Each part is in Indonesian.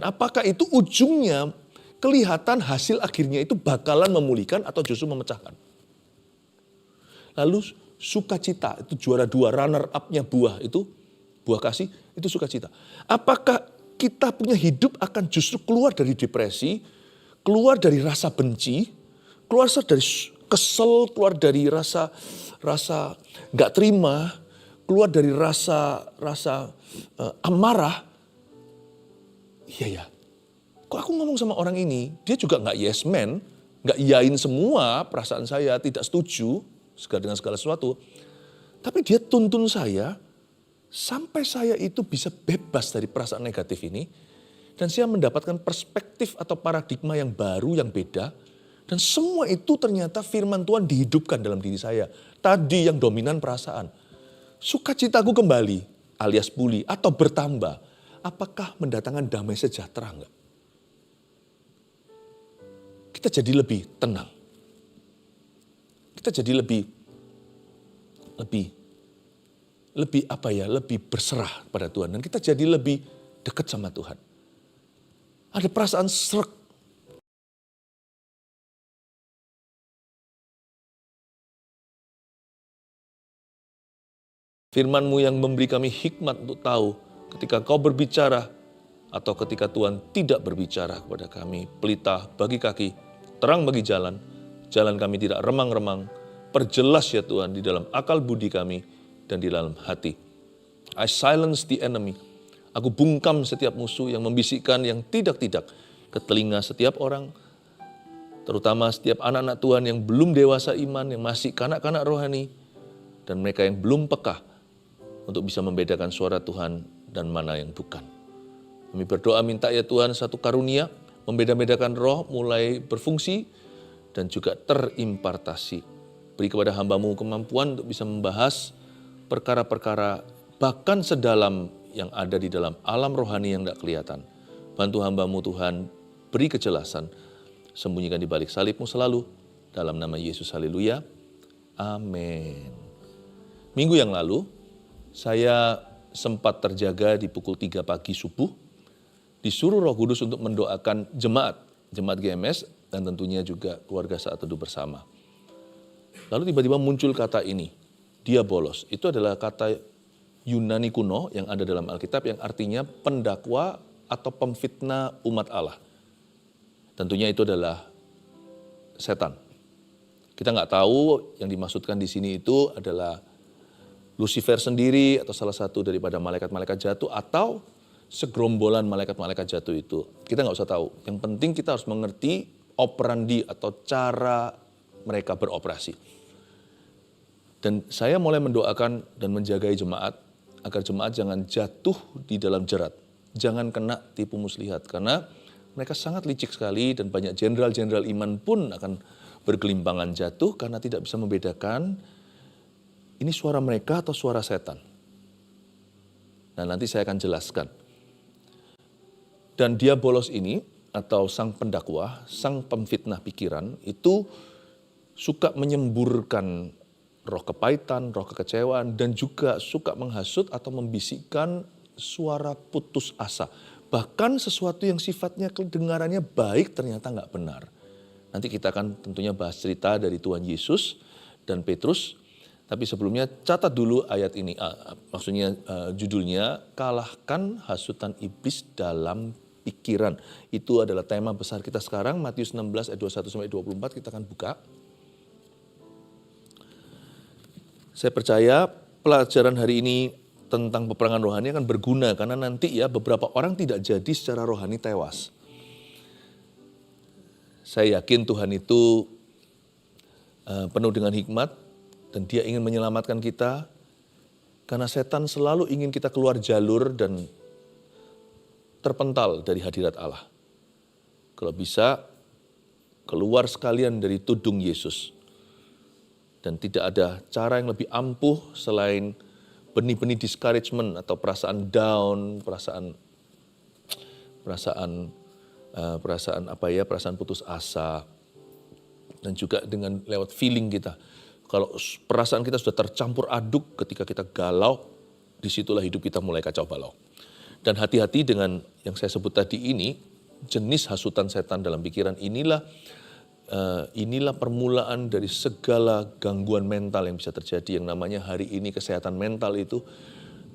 Apakah itu ujungnya kelihatan hasil akhirnya itu bakalan memulihkan atau justru memecahkan? Lalu sukacita, itu juara 2, runner up-nya buah itu, buah kasih, itu sukacita. Apakah kita punya hidup akan justru keluar dari depresi, keluar dari rasa benci, keluar dari kesel, keluar dari rasa nggak terima, keluar dari rasa amarah. Iya ya, kok aku ngomong sama orang ini, dia juga nggak yes man, nggak iyain semua perasaan saya, tidak setuju dengan segala sesuatu. Tapi dia tuntun saya, sampai saya itu bisa bebas dari perasaan negatif ini. Dan saya mendapatkan perspektif atau paradigma yang baru, yang beda. Dan semua itu ternyata firman Tuhan dihidupkan dalam diri saya. Tadi yang dominan perasaan. Sukacitaku kembali, alias pulih atau bertambah. Apakah mendatangkan damai sejahtera enggak? Kita jadi lebih tenang. Kita jadi lebih berserah pada Tuhan. Dan kita jadi lebih dekat sama Tuhan. Ada perasaan srek. Firman-Mu yang memberi kami hikmat untuk tahu ketika Kau berbicara atau ketika Tuhan tidak berbicara kepada kami. Pelita bagi kaki, terang bagi jalan, jalan kami tidak remang-remang. Perjelas ya Tuhan di dalam akal budi kami dan di dalam hati. I silence the enemy. Aku bungkam setiap musuh yang membisikkan yang tidak-tidak ke telinga setiap orang. Terutama setiap anak-anak Tuhan yang belum dewasa iman, yang masih kanak-kanak rohani. Dan mereka yang belum peka untuk bisa membedakan suara Tuhan dan mana yang bukan. Kami berdoa minta ya Tuhan satu karunia, membeda-bedakan roh mulai berfungsi dan juga terimpartasi. Beri kepada hamba-Mu kemampuan untuk bisa membahas perkara-perkara bahkan sedalam yang ada di dalam alam rohani yang tidak kelihatan. Bantu hamba-Mu Tuhan, beri kejelasan, sembunyikan di balik salib-Mu selalu. Dalam nama Yesus, haleluya. Amin. Minggu yang lalu, saya sempat terjaga di pukul 3 pagi subuh, disuruh Roh Kudus untuk mendoakan jemaat GMS, dan tentunya juga keluarga saat teduh bersama. Lalu tiba-tiba muncul kata ini, diabolos. Itu adalah kata Yunani kuno yang ada dalam Alkitab yang artinya pendakwa atau pemfitnah umat Allah. Tentunya itu adalah setan. Kita nggak tahu yang dimaksudkan di sini itu adalah Lucifer sendiri atau salah satu daripada malaikat-malaikat jatuh atau segerombolan malaikat-malaikat jatuh itu. Kita nggak usah tahu. Yang penting kita harus mengerti operandi atau cara mereka beroperasi. Dan saya mulai mendoakan dan menjagai jemaat agar jemaat jangan jatuh di dalam jerat. Jangan kena tipu muslihat karena mereka sangat licik sekali dan banyak jenderal-jenderal iman pun akan bergelimpangan jatuh karena tidak bisa membedakan ini suara mereka atau suara setan. Nah, nanti saya akan jelaskan. Dan diabolos ini atau sang pendakwa, sang pemfitnah pikiran itu suka menyemburkan roh kepahitan, roh kekecewaan, dan juga suka menghasut atau membisikkan suara putus asa. Bahkan sesuatu yang sifatnya kedengarannya baik ternyata nggak benar. Nanti kita akan tentunya bahas cerita dari Tuhan Yesus dan Petrus. Tapi sebelumnya catat dulu ayat ini, maksudnya judulnya kalahkan hasutan iblis dalam pikiran. Itu adalah tema besar kita sekarang, Matius 16 ayat 21-24 kita akan buka. Saya percaya pelajaran hari ini tentang peperangan rohani akan berguna karena nanti ya beberapa orang tidak jadi secara rohani tewas. Saya yakin Tuhan itu penuh dengan hikmat. Dan dia ingin menyelamatkan kita karena setan selalu ingin kita keluar jalur dan terpental dari hadirat Allah. Kalau bisa keluar sekalian dari tudung Yesus. Dan tidak ada cara yang lebih ampuh selain benih-benih discouragement atau perasaan down, perasaan putus asa. Dan juga dengan lewat feeling kita. Kalau perasaan kita sudah tercampur aduk ketika kita galau, disitulah hidup kita mulai kacau balau. Dan hati-hati dengan yang saya sebut tadi ini, jenis hasutan setan dalam pikiran inilah permulaan dari segala gangguan mental yang bisa terjadi. Yang namanya hari ini kesehatan mental itu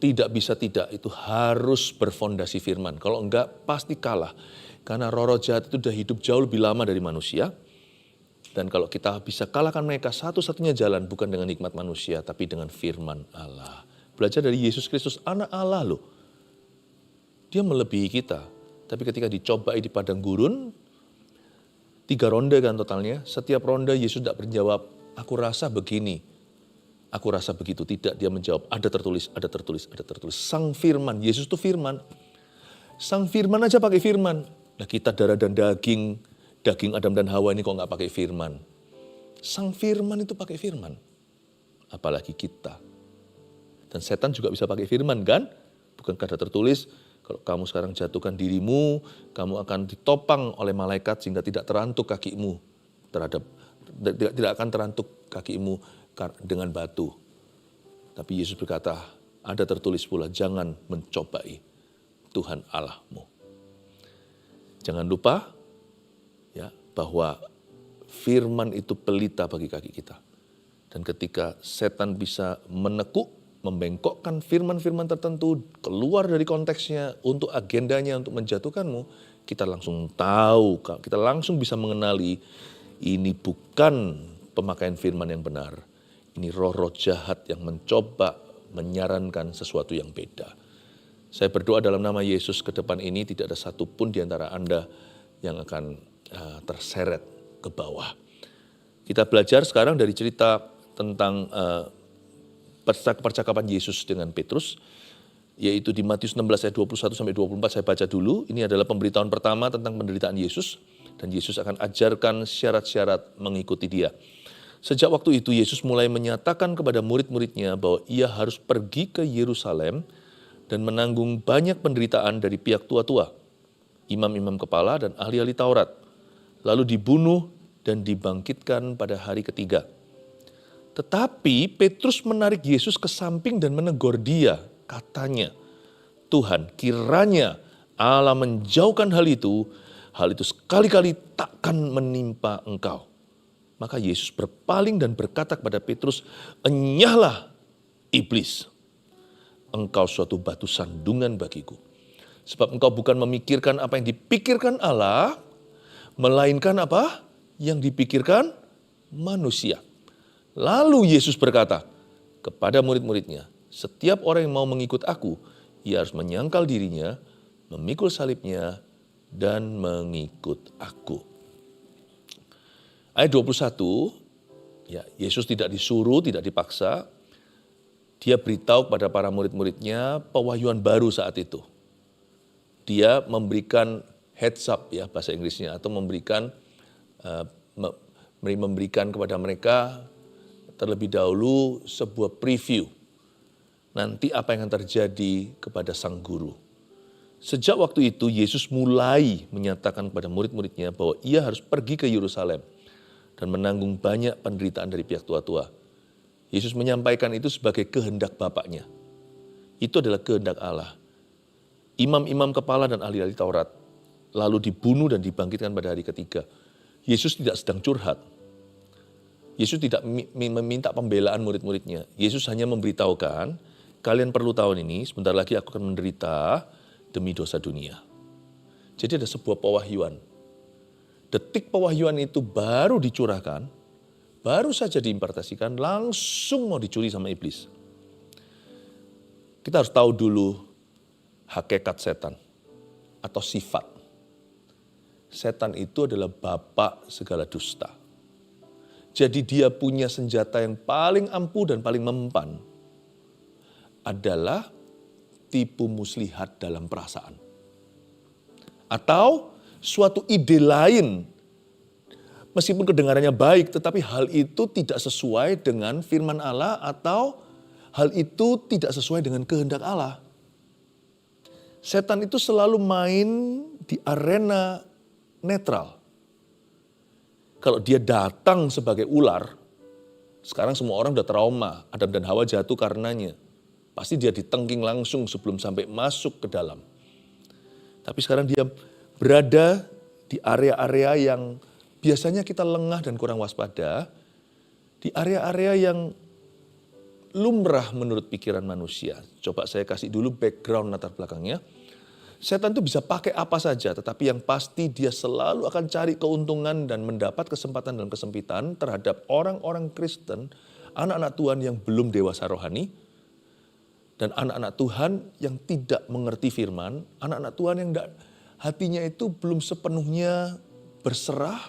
tidak bisa tidak, itu harus berfondasi firman. Kalau enggak pasti kalah. Karena roh-roh jahat itu sudah hidup jauh lebih lama dari manusia. Dan kalau kita bisa kalahkan mereka, satu-satunya jalan bukan dengan hikmat manusia, tapi dengan firman Allah. Belajar dari Yesus Kristus, anak Allah loh. Dia melebihi kita. Tapi ketika dicobai di padang gurun, 3 ronde kan totalnya. Setiap ronde Yesus tidak menjawab, aku rasa begini, aku rasa begitu. Tidak, dia menjawab, ada tertulis, ada tertulis, ada tertulis. Sang firman, Yesus itu firman. Sang firman aja pakai firman. Nah kita darah dan daging Adam dan Hawa ini kok nggak pakai firman. Sang firman itu pakai firman. Apalagi kita. Dan setan juga bisa pakai firman kan? Bukankah ada tertulis, kalau kamu sekarang jatuhkan dirimu, kamu akan ditopang oleh malaikat sehingga tidak terantuk kakimu tidak akan terantuk kakimu dengan batu. Tapi Yesus berkata, ada tertulis pula, jangan mencobai Tuhan Allahmu. Jangan lupa ya bahwa firman itu pelita bagi kaki kita. Dan ketika setan bisa menekuk, membengkokkan firman-firman tertentu keluar dari konteksnya untuk agendanya untuk menjatuhkanmu, kita langsung tahu, kita langsung bisa mengenali ini bukan pemakaian firman yang benar. Ini roh-roh jahat yang mencoba menyarankan sesuatu yang beda. Saya berdoa dalam nama Yesus ke depan ini tidak ada satupun di antara Anda yang akan terseret ke bawah. Kita belajar sekarang dari cerita tentang percakapan Yesus dengan Petrus, yaitu di Matius 16 ayat 21 sampai 24 saya baca dulu. Ini adalah pemberitahuan pertama tentang penderitaan Yesus dan Yesus akan ajarkan syarat-syarat mengikuti Dia. Sejak waktu itu Yesus mulai menyatakan kepada murid-muridnya bahwa Ia harus pergi ke Yerusalem dan menanggung banyak penderitaan dari pihak tua-tua, imam-imam kepala dan ahli-ahli Taurat, lalu dibunuh dan dibangkitkan pada hari ketiga. Tetapi Petrus menarik Yesus ke samping dan menegur Dia. Katanya, Tuhan, kiranya Allah menjauhkan hal itu sekali-kali takkan menimpa Engkau. Maka Yesus berpaling dan berkata kepada Petrus, enyahlah iblis, engkau suatu batu sandungan bagiku. Sebab engkau bukan memikirkan apa yang dipikirkan Allah, melainkan apa yang dipikirkan manusia. Lalu Yesus berkata kepada murid-muridnya, setiap orang yang mau mengikut aku, ia harus menyangkal dirinya, memikul salibnya, dan mengikut aku. Ayat 21, ya, Yesus tidak disuruh, tidak dipaksa. Dia beritahu kepada para murid-muridnya pewahyuan baru saat itu. Dia memberikan heads up, ya bahasa Inggrisnya, atau memberikan kepada mereka terlebih dahulu sebuah preview. Nanti apa yang akan terjadi kepada sang guru. Sejak waktu itu Yesus mulai menyatakan kepada murid-muridnya bahwa ia harus pergi ke Yerusalem dan menanggung banyak penderitaan dari pihak tua-tua. Yesus menyampaikan itu sebagai kehendak Bapaknya. Itu adalah kehendak Allah. Imam-imam kepala dan ahli-ahli Taurat lalu dibunuh dan dibangkitkan pada hari ketiga. Yesus tidak sedang curhat. Yesus tidak meminta pembelaan murid-muridnya. Yesus hanya memberitahukan, kalian perlu tahu ini, sebentar lagi aku akan menderita demi dosa dunia. Jadi ada sebuah pewahyuan. Detik pewahyuan itu baru dicurahkan, baru saja diimpartasikan, langsung mau dicuri sama iblis. Kita harus tahu dulu hakikat setan atau sifat. Setan itu adalah bapak segala dusta. Jadi dia punya senjata yang paling ampuh dan paling mempan adalah tipu muslihat dalam perasaan. Atau suatu ide lain, meskipun kedengarannya baik, tetapi hal itu tidak sesuai dengan firman Allah atau hal itu tidak sesuai dengan kehendak Allah. Setan itu selalu main di arena netral. Kalau dia datang sebagai ular, sekarang semua orang udah trauma, Adam dan Hawa jatuh karenanya. Pasti dia ditengking langsung sebelum sampai masuk ke dalam. Tapi sekarang dia berada di area-area yang biasanya kita lengah dan kurang waspada, di area-area yang lumrah menurut pikiran manusia. Coba saya kasih dulu background latar belakangnya. Setan itu bisa pakai apa saja, tetapi yang pasti dia selalu akan cari keuntungan dan mendapat kesempatan dalam kesempitan terhadap orang-orang Kristen, anak-anak Tuhan yang belum dewasa rohani, dan anak-anak Tuhan yang tidak mengerti firman, anak-anak Tuhan yang hatinya itu belum sepenuhnya berserah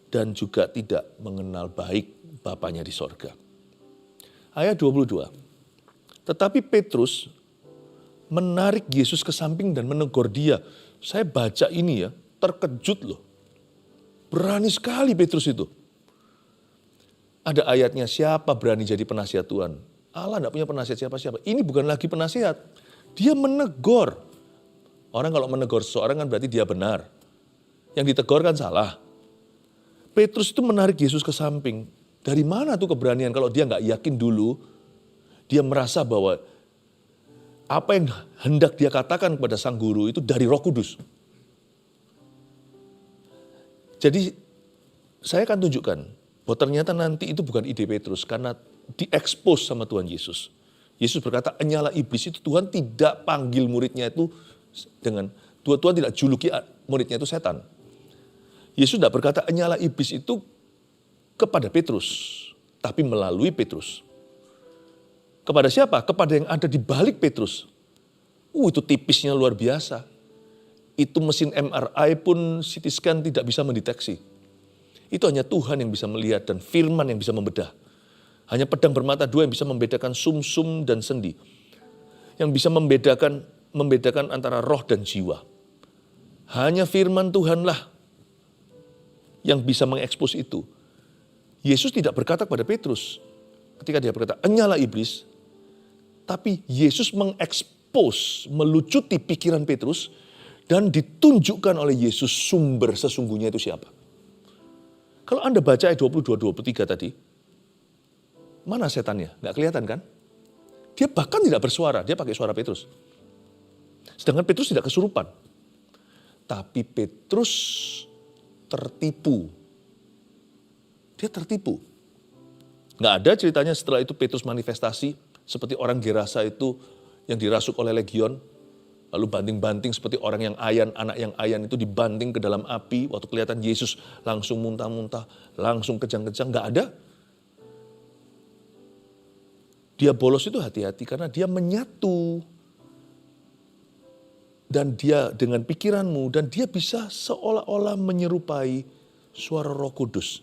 dan juga tidak mengenal baik Bapanya di sorga. Ayat 22, tetapi Petrus menarik Yesus ke samping dan menegur dia. Saya baca ini ya, terkejut loh. Berani sekali Petrus itu. Ada ayatnya, siapa berani jadi penasihat Tuhan? Allah tidak punya penasihat siapa-siapa. Ini bukan lagi penasihat. Dia menegur. Orang kalau menegur seseorang kan berarti dia benar. Yang ditegur kan salah. Petrus itu menarik Yesus ke samping. Dari mana tuh keberanian kalau dia nggak yakin dulu. Dia merasa bahwa apa yang hendak dia katakan kepada sang guru itu dari Roh Kudus. Jadi saya akan tunjukkan bahwa ternyata nanti itu bukan ide Petrus karena diekspos sama Tuhan Yesus. Yesus berkata, enyala iblis itu Tuhan tidak panggil muridnya itu dengan, Tuhan tidak juluki muridnya itu setan. Yesus tidak berkata enyala iblis itu kepada Petrus, tapi melalui Petrus. Kepada siapa? Kepada yang ada di balik Petrus. Itu tipisnya luar biasa. Itu mesin MRI pun CT scan tidak bisa mendeteksi. Itu hanya Tuhan yang bisa melihat dan firman yang bisa membedah. Hanya pedang bermata dua yang bisa membedakan sumsum dan sendi. Yang bisa membedakan antara roh dan jiwa. Hanya firman Tuhanlah yang bisa mengekspos itu. Yesus tidak berkata kepada Petrus ketika dia berkata, enyala iblis. Tapi Yesus mengekspos, melucuti pikiran Petrus dan ditunjukkan oleh Yesus sumber sesungguhnya itu siapa. Kalau Anda baca ayat 22-23 tadi, mana setannya? Nggak kelihatan kan? Dia bahkan tidak bersuara, dia pakai suara Petrus. Sedangkan Petrus tidak kesurupan. Tapi Petrus tertipu. Dia tertipu. Nggak ada ceritanya setelah itu Petrus manifestasi seperti orang Gerasa itu yang dirasuk oleh legion. Lalu banting-banting seperti orang yang ayan, anak yang ayan itu dibanting ke dalam api. Waktu kelihatan Yesus langsung muntah-muntah, langsung kejang-kejang. Nggak ada. Dia bolos itu hati-hati karena dia menyatu. Dan dia dengan pikiranmu dan dia bisa seolah-olah menyerupai suara Roh Kudus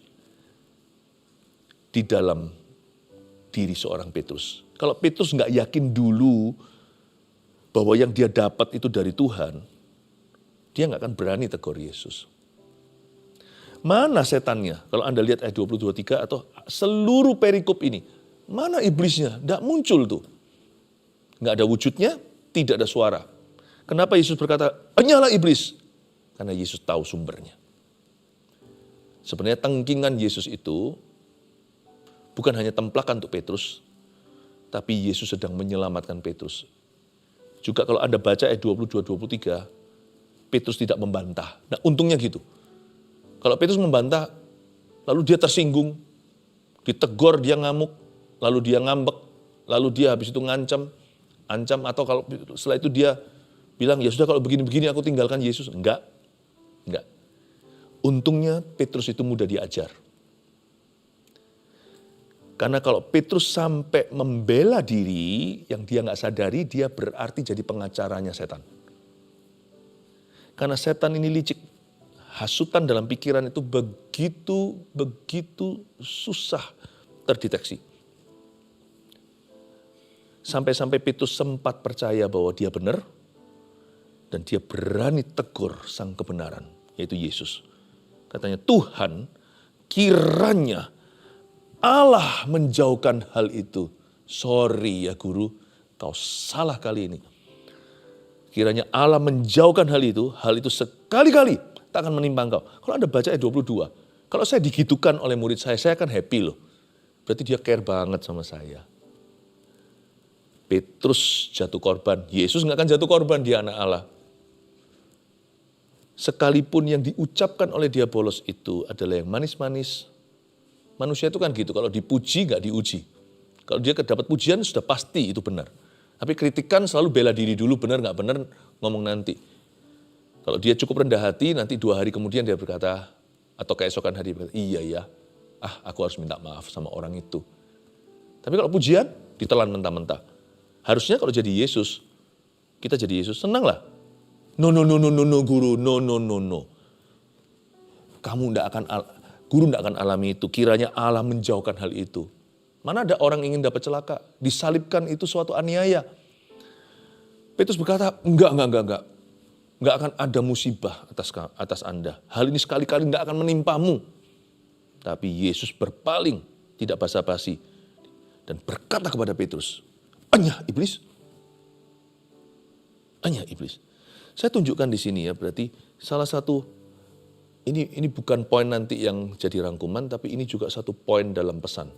di dalam diri seorang Petrus. Kalau Petrus nggak yakin dulu bahwa yang dia dapat itu dari Tuhan, dia nggak akan berani tegur Yesus. Mana setannya? Kalau Anda lihat ayat 22-23 atau seluruh perikop ini, mana iblisnya? Nggak muncul tuh. Nggak ada wujudnya, tidak ada suara. Kenapa Yesus berkata, enyala iblis? Karena Yesus tahu sumbernya. Sebenarnya tengkingan Yesus itu bukan hanya templakan untuk Petrus, tapi Yesus sedang menyelamatkan Petrus. Juga kalau Anda baca ayat 22-23, Petrus tidak membantah. Nah untungnya gitu. Kalau Petrus membantah, lalu dia tersinggung, ditegur dia ngamuk, lalu dia ngambek, lalu dia habis itu ancam, atau kalau setelah itu dia bilang, ya sudah kalau begini-begini aku tinggalkan Yesus. Enggak. Untungnya Petrus itu mudah diajar. Karena kalau Petrus sampai membela diri yang dia nggak sadari, dia berarti jadi pengacaranya setan. Karena setan ini licik. Hasutan dalam pikiran itu begitu susah terdeteksi. Sampai-sampai Petrus sempat percaya bahwa dia benar. Dan dia berani tegur sang kebenaran, yaitu Yesus. Katanya, Tuhan kiranya Allah menjauhkan hal itu. Sorry ya guru, kau salah kali ini. Kiranya Allah menjauhkan hal itu sekali-kali tak akan menimpa engkau. Kalau Anda baca ayat 22, kalau saya digitukan oleh murid saya akan happy loh. Berarti dia care banget sama saya. Petrus jatuh korban, Yesus nggak akan jatuh korban, dia anak Allah. sekalipun yang diucapkan oleh dia bolos itu adalah yang manis-manis. Manusia itu kan gitu, kalau dipuji nggak diuji. Kalau dia dapat pujian sudah pasti itu benar. Tapi kritikan selalu bela diri dulu, benar nggak benar ngomong nanti. Kalau dia cukup rendah hati, nanti 2 hari kemudian dia berkata, atau keesokan hari berkata, iya ya, aku harus minta maaf sama orang itu. Tapi kalau pujian, ditelan mentah-mentah. Harusnya kalau jadi Yesus, kita jadi Yesus, senanglah. No, guru, no. Guru tidak akan alami itu, kiranya Allah menjauhkan hal itu. Mana ada orang ingin dapat celaka, disalibkan itu suatu aniaya. Petrus berkata, enggak. Enggak akan ada musibah atas Anda. Hal ini sekali-kali enggak akan menimpamu. Tapi Yesus berpaling, tidak basa-basi. Dan berkata kepada Petrus, anyah iblis. Saya tunjukkan di sini ya, berarti salah satu, ini bukan poin nanti yang jadi rangkuman, tapi ini juga satu poin dalam pesan.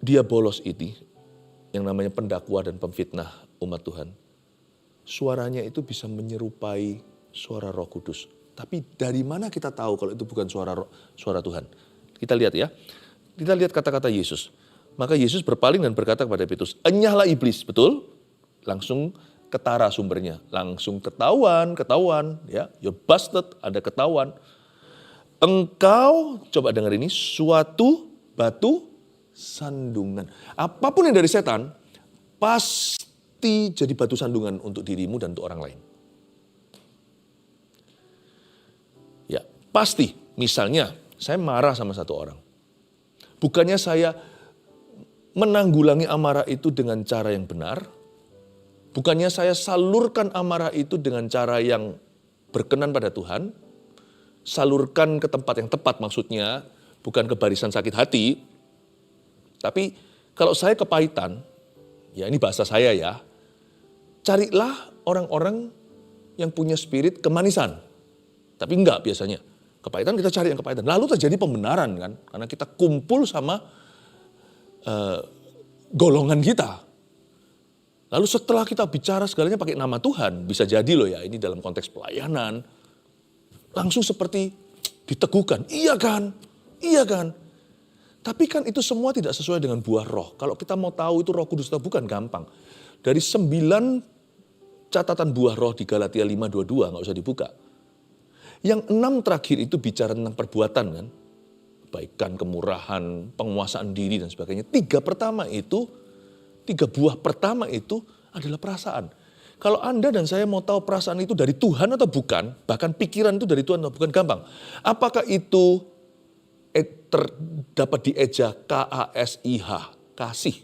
Dia bolos ini, yang namanya pendakwa dan pemfitnah umat Tuhan, suaranya itu bisa menyerupai suara Roh Kudus. Tapi dari mana kita tahu kalau itu bukan suara Tuhan? Kita lihat ya, kita lihat kata-kata Yesus. Maka Yesus berpaling dan berkata kepada Petrus, enyahlah iblis, betul? Langsung ketara sumbernya, langsung ketahuan, ya, you're busted, ada ketahuan. Engkau, coba dengar ini, suatu batu sandungan. Apapun yang dari setan, pasti jadi batu sandungan untuk dirimu dan untuk orang lain. Ya, pasti. Misalnya, saya marah sama satu orang. Bukannya saya menanggulangi amarah itu dengan cara yang benar, bukannya saya salurkan amarah itu dengan cara yang berkenan pada Tuhan, salurkan ke tempat yang tepat maksudnya, bukan ke barisan sakit hati. Tapi kalau saya kepahitan, ya ini bahasa saya ya, carilah orang-orang yang punya spirit kemanisan. Tapi enggak biasanya. Kepahitan kita cari yang kepahitan. Lalu terjadi pembenaran kan, karena kita kumpul sama golongan kita. Lalu setelah kita bicara segalanya pakai nama Tuhan, bisa jadi loh ya, ini dalam konteks pelayanan, langsung seperti diteguhkan. Iya kan? Tapi kan itu semua tidak sesuai dengan buah roh. Kalau kita mau tahu itu Roh Kudus atau bukan, gampang. Dari 9 catatan buah roh di Galatia 5:22, nggak usah dibuka. Yang 6 terakhir itu bicara tentang perbuatan kan. Kebaikan, kemurahan, penguasaan diri dan sebagainya. 3 buah pertama itu adalah perasaan. Kalau Anda dan saya mau tahu perasaan itu dari Tuhan atau bukan, bahkan pikiran itu dari Tuhan atau bukan, gampang. Apakah itu terdapat di eja KASIH, kasih.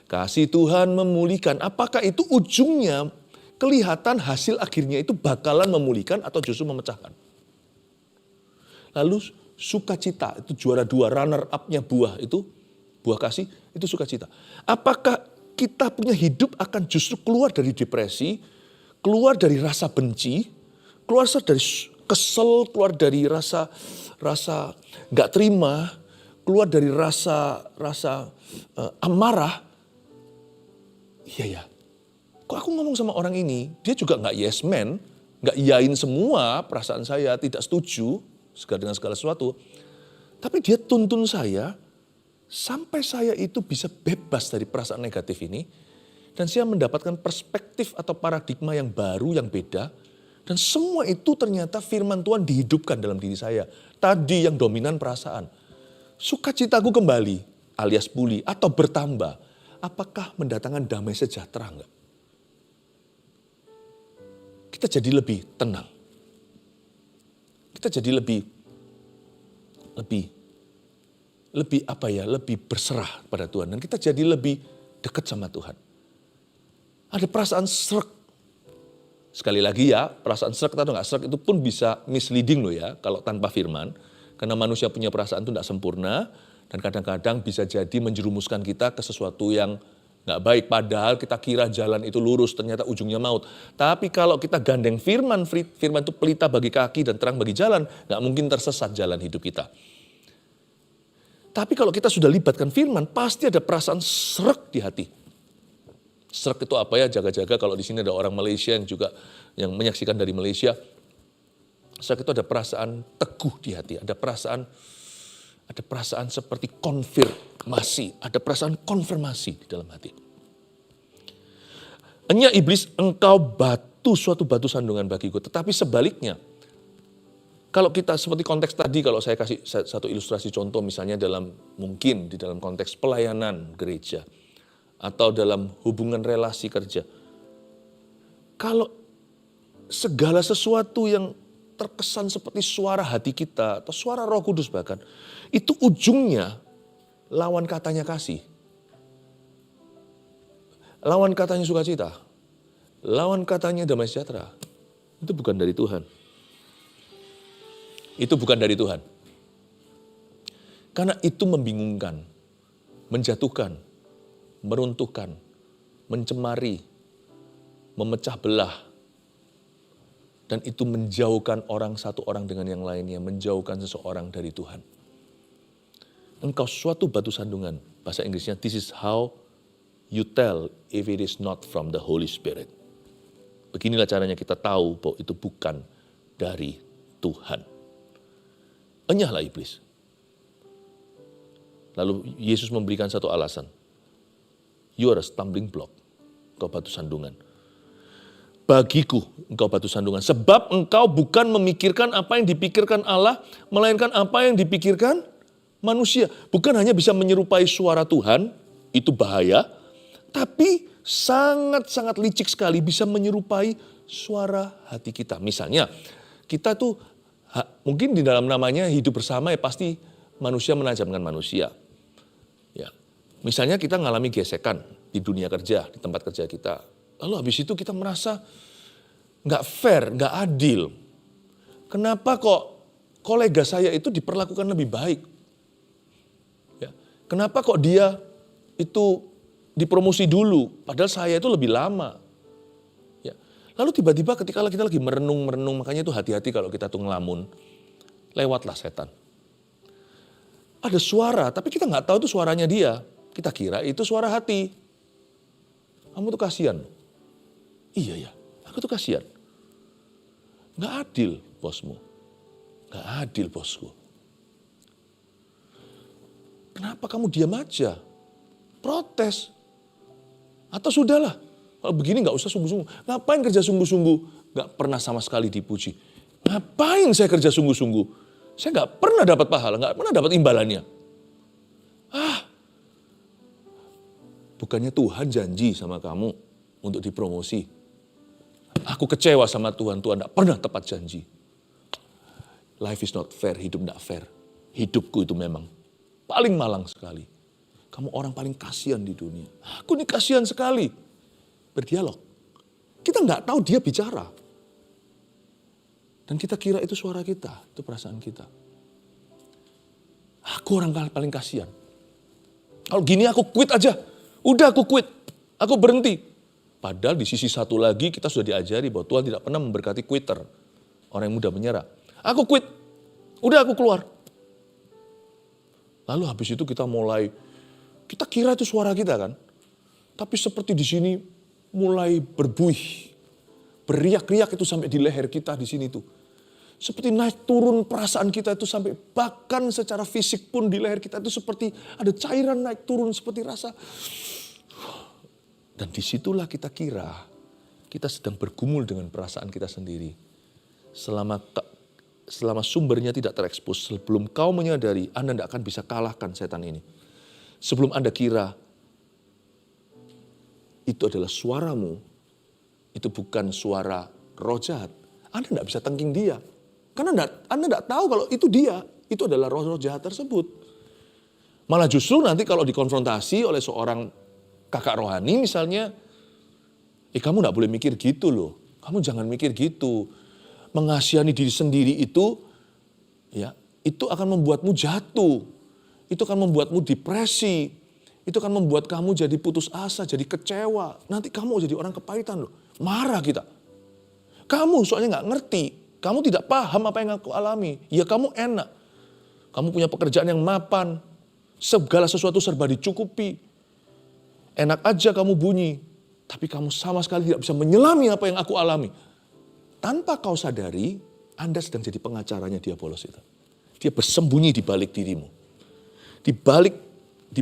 Kasih Tuhan memulihkan. Apakah itu ujungnya kelihatan hasil akhirnya itu bakalan memulihkan atau justru memecahkan? Lalu sukacita, itu juara 2, runner up-nya buah itu, buah kasih, itu sukacita. Apakah kita punya hidup akan justru keluar dari depresi, keluar dari rasa benci, keluar dari kesel, keluar dari rasa nggak terima, keluar dari rasa amarah. Iya ya, kok aku ngomong sama orang ini, dia juga nggak yes man, nggak iyain semua perasaan saya, tidak setuju dengan segala sesuatu. Tapi dia tuntun saya, sampai saya itu bisa bebas dari perasaan negatif ini. Dan saya mendapatkan perspektif atau paradigma yang baru, yang beda. Dan semua itu ternyata firman Tuhan dihidupkan dalam diri saya. Tadi yang dominan perasaan. Sukacitaku kembali alias pulih atau bertambah. Apakah mendatangkan damai sejahtera enggak? Kita jadi lebih tenang. Kita jadi lebih berserah pada Tuhan. Dan kita jadi lebih dekat sama Tuhan. Ada perasaan srek. Sekali lagi ya, perasaan srek atau nggak srek itu pun bisa misleading loh ya, kalau tanpa firman. Karena manusia punya perasaan itu nggak sempurna, dan kadang-kadang bisa jadi menjerumuskan kita ke sesuatu yang nggak baik. Padahal kita kira jalan itu lurus, ternyata ujungnya maut. Tapi kalau kita gandeng firman itu pelita bagi kaki dan terang bagi jalan, nggak mungkin tersesat jalan hidup kita. Tapi kalau kita sudah libatkan firman, pasti ada perasaan srek di hati. Srek itu apa ya? Jaga-jaga, kalau di sini ada orang Malaysia yang juga yang menyaksikan dari Malaysia. Srek itu ada perasaan teguh di hati, ada perasaan seperti konfirmasi, ada perasaan konfirmasi di dalam hati. Enya iblis, engkau suatu batu sandungan bagiku. Tetapi sebaliknya, kalau kita seperti konteks tadi, kalau saya kasih satu ilustrasi contoh misalnya mungkin di dalam konteks pelayanan gereja atau dalam hubungan relasi kerja. Kalau segala sesuatu yang terkesan seperti suara hati kita atau suara Roh Kudus bahkan, itu ujungnya lawan katanya kasih. Lawan katanya sukacita, lawan katanya damai sejahtera. Itu bukan dari Tuhan. Itu bukan dari Tuhan. Karena itu membingungkan, menjatuhkan, meruntuhkan, mencemari, memecah belah. Dan itu menjauhkan satu orang dengan yang lainnya, menjauhkan seseorang dari Tuhan. Engkau suatu batu sandungan, bahasa Inggrisnya, this is how you tell if it is not from the Holy Spirit. Beginilah caranya kita tahu bahwa itu bukan dari Tuhan. Enyahlah iblis. Lalu Yesus memberikan satu alasan. You are a stumbling block. Engkau batu sandungan. Bagiku engkau batu sandungan. Sebab engkau bukan memikirkan apa yang dipikirkan Allah, melainkan apa yang dipikirkan manusia. Bukan hanya bisa menyerupai suara Tuhan, itu bahaya. Tapi sangat-sangat licik sekali bisa menyerupai suara hati kita. Misalnya, kita tuh mungkin di dalam namanya hidup bersama ya pasti manusia menajamkan manusia. Ya, misalnya kita ngalami gesekan di dunia kerja, di tempat kerja kita. Lalu habis itu kita merasa nggak fair, nggak adil. Kenapa kok kolega saya itu diperlakukan lebih baik? Ya, kenapa kok dia itu dipromosi dulu, padahal saya itu lebih lama. Ya. Lalu tiba-tiba ketika kita lagi merenung, makanya itu hati-hati kalau kita tuh ngelamun, lewatlah setan. Ada suara, tapi kita nggak tahu itu suaranya dia. Kita kira itu suara hati. Kamu tuh kasihan. Iya ya, aku tuh kasihan. Nggak adil bosmu. Nggak adil bosku. Kenapa kamu diam aja? Protes. Atau sudahlah, kalau begini nggak usah sungguh-sungguh. Ngapain kerja sungguh-sungguh? Nggak pernah sama sekali dipuji. Ngapain saya kerja sungguh-sungguh? Saya nggak pernah dapat pahala, nggak pernah dapat imbalannya. Bukannya Tuhan janji sama kamu untuk dipromosi. Aku kecewa sama Tuhan nggak pernah tepat janji. Life is not fair, hidup nggak fair. Hidupku itu memang paling malang sekali. Kamu orang paling kasihan di dunia. Aku ini kasihan sekali. Berdialog. Kita nggak tahu dia bicara. Dan kita kira itu suara kita, itu perasaan kita. Aku orang paling kasihan. Kalau gini aku quit aja. Udah aku quit. Aku berhenti. Padahal di sisi satu lagi kita sudah diajari bahwa Tuhan tidak pernah memberkati quitter. Orang yang mudah menyerah. Aku quit. Udah aku keluar. Lalu habis itu kita kita kira itu suara kita kan. Tapi seperti di sini mulai berbuih. Beriak-riak itu sampai di leher kita di sini tuh. Seperti naik turun perasaan kita itu sampai bahkan secara fisik pun di leher kita itu seperti ada cairan naik turun seperti rasa. Dan disitulah kita kira kita sedang bergumul dengan perasaan kita sendiri. Selama sumbernya tidak terekspos, sebelum kau menyadari Anda tidak akan bisa kalahkan setan ini. Sebelum Anda kira itu adalah suaramu, itu bukan suara roh jahat. Anda tidak bisa tengking dia. Karena Anda tidak tahu kalau itu dia. Itu adalah roh-roh jahat tersebut. Malah justru nanti kalau dikonfrontasi oleh seorang kakak rohani misalnya, kamu tidak boleh mikir gitu loh. Kamu jangan mikir gitu. Mengasihani diri sendiri itu, ya, itu akan membuatmu jatuh. Itu akan membuatmu depresi. Itu akan membuat kamu jadi putus asa, jadi kecewa. Nanti kamu jadi orang kepahitan loh. Marah kita. Kamu soalnya nggak ngerti. Kamu tidak paham apa yang aku alami. Ya kamu enak. Kamu punya pekerjaan yang mapan. Segala sesuatu serba dicukupi. Enak aja kamu bunyi. Tapi kamu sama sekali tidak bisa menyelami apa yang aku alami. Tanpa kau sadari, Anda sedang jadi pengacaranya diabolos itu. Dia bersembunyi di balik dirimu. Di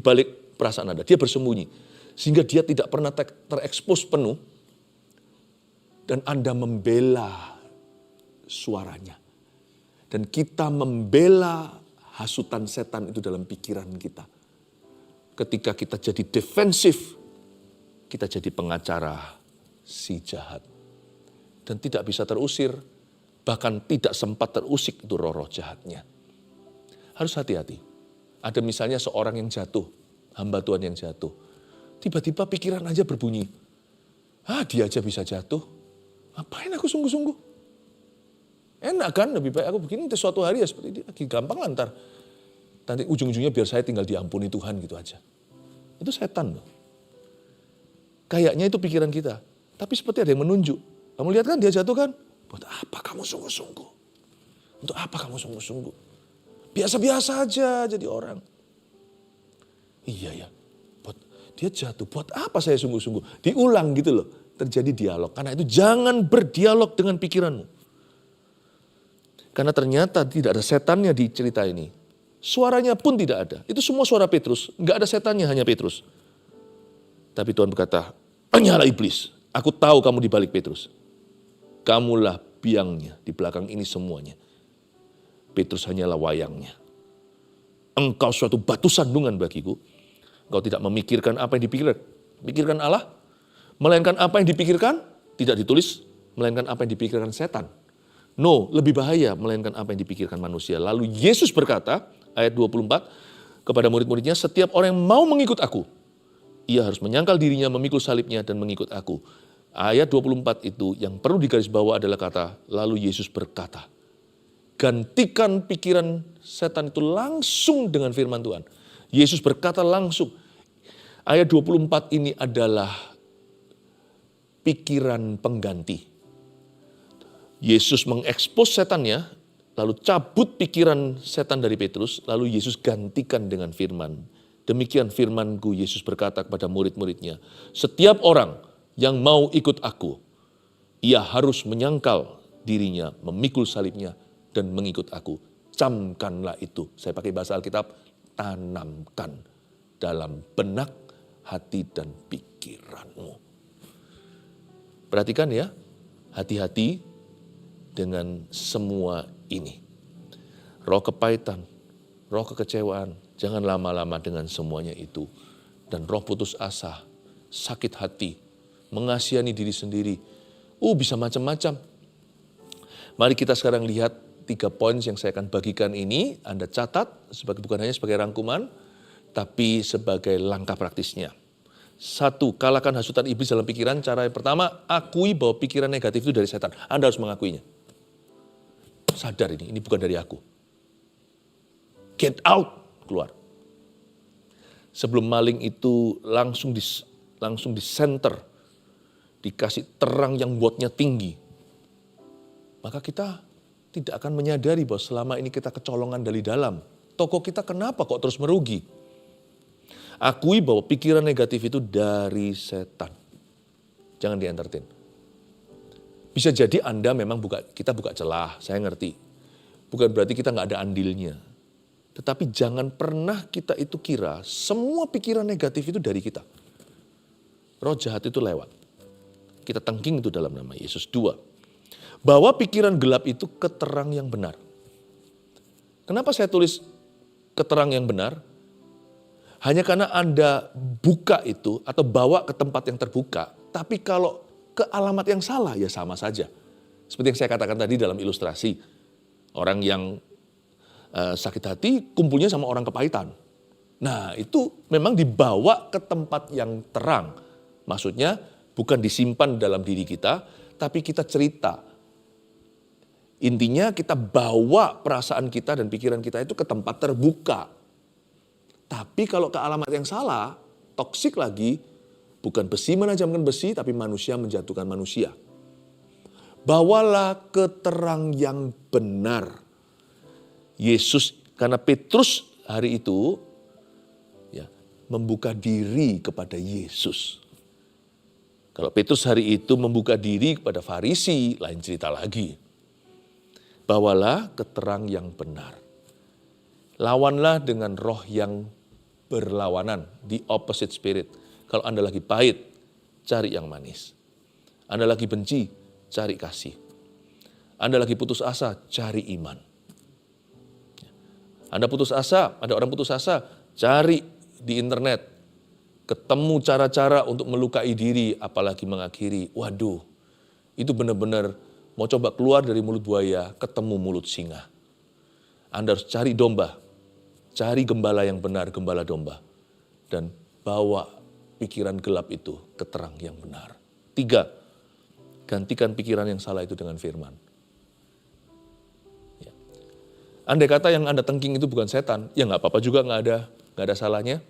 balik perasaan Anda, dia bersembunyi. Sehingga dia tidak pernah terekspos penuh. Dan Anda membela suaranya. Dan kita membela hasutan setan itu dalam pikiran kita. Ketika kita jadi defensif, kita jadi pengacara si jahat. Dan tidak bisa terusir, bahkan tidak sempat terusik itu roh-roh jahatnya. Harus hati-hati. Ada misalnya seorang yang jatuh, hamba Tuhan yang jatuh. Tiba-tiba pikiran aja berbunyi, dia aja bisa jatuh, ngapain aku sungguh-sungguh? Enak kan, lebih baik aku begini, suatu hari ya seperti ini, lagi gampang lantar. Nanti ujung-ujungnya biar saya tinggal diampuni Tuhan gitu aja. Itu setan loh. Kayaknya itu pikiran kita. Tapi seperti ada yang menunjuk. Kamu lihat kan dia jatuh kan? Buat apa kamu sungguh-sungguh? Untuk apa kamu sungguh-sungguh? Biasa-biasa aja jadi orang. Iya ya, dia jatuh. Buat apa saya sungguh-sungguh? Diulang gitu loh. Terjadi dialog. Karena itu jangan berdialog dengan pikiranmu. Karena ternyata tidak ada setannya di cerita ini. Suaranya pun tidak ada. Itu semua suara Petrus. Enggak ada setannya, hanya Petrus. Tapi Tuhan berkata, hanyalah iblis. Aku tahu kamu di balik Petrus. Kamulah biangnya di belakang ini semuanya. Petrus hanyalah wayangnya. Engkau suatu batu sandungan bagiku. Engkau tidak memikirkan apa yang dipikirkan Allah. Melainkan apa yang dipikirkan, tidak ditulis. Melainkan apa yang dipikirkan setan. No, lebih bahaya melainkan apa yang dipikirkan manusia. Lalu Yesus berkata, ayat 24, kepada murid-muridnya, setiap orang yang mau mengikut aku, ia harus menyangkal dirinya, memikul salibnya, dan mengikut aku. Ayat 24 itu yang perlu digarisbawahi adalah kata, lalu Yesus berkata, gantikan pikiran setan itu langsung dengan firman Tuhan. Yesus berkata langsung. Ayat 24 ini adalah pikiran pengganti. Yesus mengekspos setannya, lalu cabut pikiran setan dari Petrus, lalu Yesus gantikan dengan firman. Demikian firman-Ku, Yesus berkata kepada murid-muridnya, setiap orang yang mau ikut aku, ia harus menyangkal dirinya, memikul salibnya, dan mengikut aku. Camkanlah itu. Saya pakai bahasa Alkitab, tanamkan dalam benak, hati, dan pikiranmu. Perhatikan ya, hati-hati dengan semua ini. Roh kepahitan, roh kekecewaan, jangan lama-lama dengan semuanya itu. Dan roh putus asa, sakit hati, mengasihani diri sendiri. Bisa macam-macam. Mari kita sekarang lihat 3 poin yang saya akan bagikan ini. Anda catat, bukan hanya sebagai rangkuman, tapi sebagai langkah praktisnya. 1, kalahkan hasutan iblis dalam pikiran. Cara yang pertama, akui bahwa pikiran negatif itu dari setan. Anda harus mengakuinya. Sadar ini bukan dari aku. Get out, keluar. Sebelum maling itu langsung di center, dikasih terang yang wattnya tinggi, maka kita tidak akan menyadari bahwa selama ini kita kecolongan dari dalam. Toko kita kenapa kok terus merugi? Akui bahwa pikiran negatif itu dari setan. Jangan di-entertain. Bisa jadi Anda memang kita buka celah, saya ngerti. Bukan berarti kita nggak ada andilnya. Tetapi jangan pernah kita itu kira semua pikiran negatif itu dari kita. Roh jahat itu lewat. Kita tengking itu dalam nama Yesus. 2, bahwa pikiran gelap itu keterang yang benar. Kenapa saya tulis keterang yang benar? Hanya karena Anda buka itu atau bawa ke tempat yang terbuka. Tapi kalau ke alamat yang salah ya sama saja. Seperti yang saya katakan tadi dalam ilustrasi. Orang yang sakit hati kumpulnya sama orang kepahitan. Nah itu memang dibawa ke tempat yang terang. Maksudnya bukan disimpan dalam diri kita, tapi kita cerita. Intinya kita bawa perasaan kita dan pikiran kita itu ke tempat terbuka. Tapi kalau ke alamat yang salah, toksik lagi, bukan besi menajamkan besi, tapi manusia menjatuhkan manusia. Bawalah ke terang yang benar. Yesus, karena Petrus hari itu membuka diri kepada Yesus. Kalau Petrus hari itu membuka diri kepada Farisi, lain cerita lagi. Bawalah keterang yang benar. Lawanlah dengan roh yang berlawanan, the opposite spirit. Kalau Anda lagi pahit, cari yang manis. Anda lagi benci, cari kasih. Anda lagi putus asa, cari iman. Anda putus asa, ada orang putus asa, cari di internet. Ketemu cara-cara untuk melukai diri, apalagi mengakhiri. Waduh, itu benar-benar mau coba keluar dari mulut buaya, ketemu mulut singa. Anda harus cari domba, cari gembala yang benar, gembala domba. Dan bawa pikiran gelap itu ke terang yang benar. 3, gantikan pikiran yang salah itu dengan firman. Ya. Andai kata yang Anda tengking itu bukan setan, ya nggak apa-apa juga, nggak ada salahnya.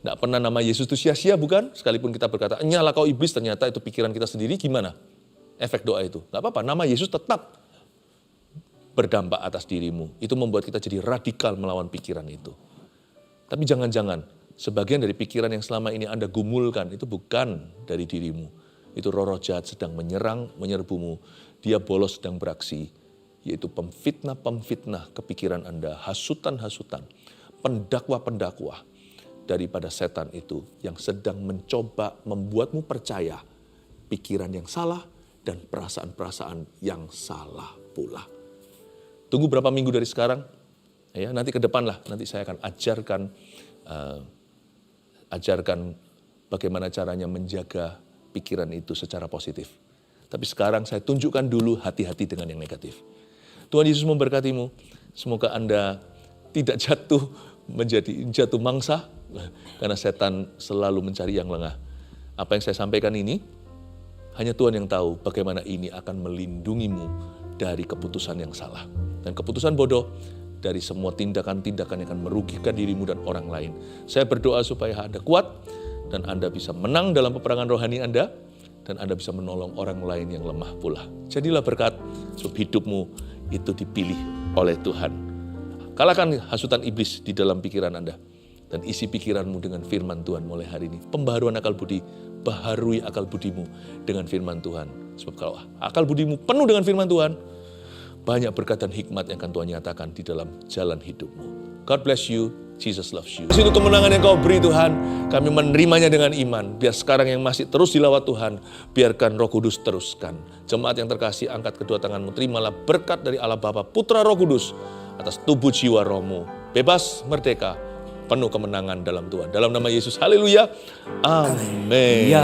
Nggak pernah nama Yesus itu sia-sia, bukan? Sekalipun kita berkata, "Nyalah kau iblis," ternyata itu pikiran kita sendiri, gimana? Efek doa itu. Nggak apa-apa, nama Yesus tetap berdampak atas dirimu. Itu membuat kita jadi radikal melawan pikiran itu. Tapi jangan-jangan, sebagian dari pikiran yang selama ini Anda gumulkan, itu bukan dari dirimu. Itu roh-roh jahat sedang menyerbumu. Dia bolos sedang beraksi, yaitu pemfitnah-pemfitnah kepikiran Anda, hasutan-hasutan, pendakwa-pendakwa daripada setan itu yang sedang mencoba membuatmu percaya pikiran yang salah dan perasaan-perasaan yang salah pula. Tunggu berapa minggu dari sekarang, ya nanti ke depan lah, nanti saya akan ajarkan bagaimana caranya menjaga pikiran itu secara positif. Tapi sekarang saya tunjukkan dulu hati-hati dengan yang negatif. Tuhan Yesus memberkatimu, semoga Anda tidak jatuh mangsa, karena setan selalu mencari yang lengah. Apa yang saya sampaikan ini, hanya Tuhan yang tahu bagaimana ini akan melindungimu dari keputusan yang salah. Dan keputusan bodoh dari semua tindakan-tindakan yang akan merugikan dirimu dan orang lain. Saya berdoa supaya Anda kuat, dan Anda bisa menang dalam peperangan rohani Anda, dan Anda bisa menolong orang lain yang lemah pula. Jadilah berkat, sebab hidupmu itu dipilih oleh Tuhan. Kalahkan hasutan iblis di dalam pikiran Anda. Dan isi pikiranmu dengan firman Tuhan mulai hari ini. Pembaharuan akal budi, baharui akal budimu dengan firman Tuhan. Sebab kalau akal budimu penuh dengan firman Tuhan, banyak berkat dan hikmat yang akan Tuhan nyatakan di dalam jalan hidupmu. God bless you, Jesus loves you. Itu kemenangan yang kau beri Tuhan, kami menerimanya dengan iman. Biar sekarang yang masih terus dilawat Tuhan, biarkan Roh Kudus teruskan. Jemaat yang terkasih, angkat kedua tanganmu, terimalah berkat dari Allah Bapa, Putra, Roh Kudus atas tubuh jiwa rohmu. Bebas, merdeka, penuh kemenangan dalam Tuhan. Dalam nama Yesus, haleluya, amin.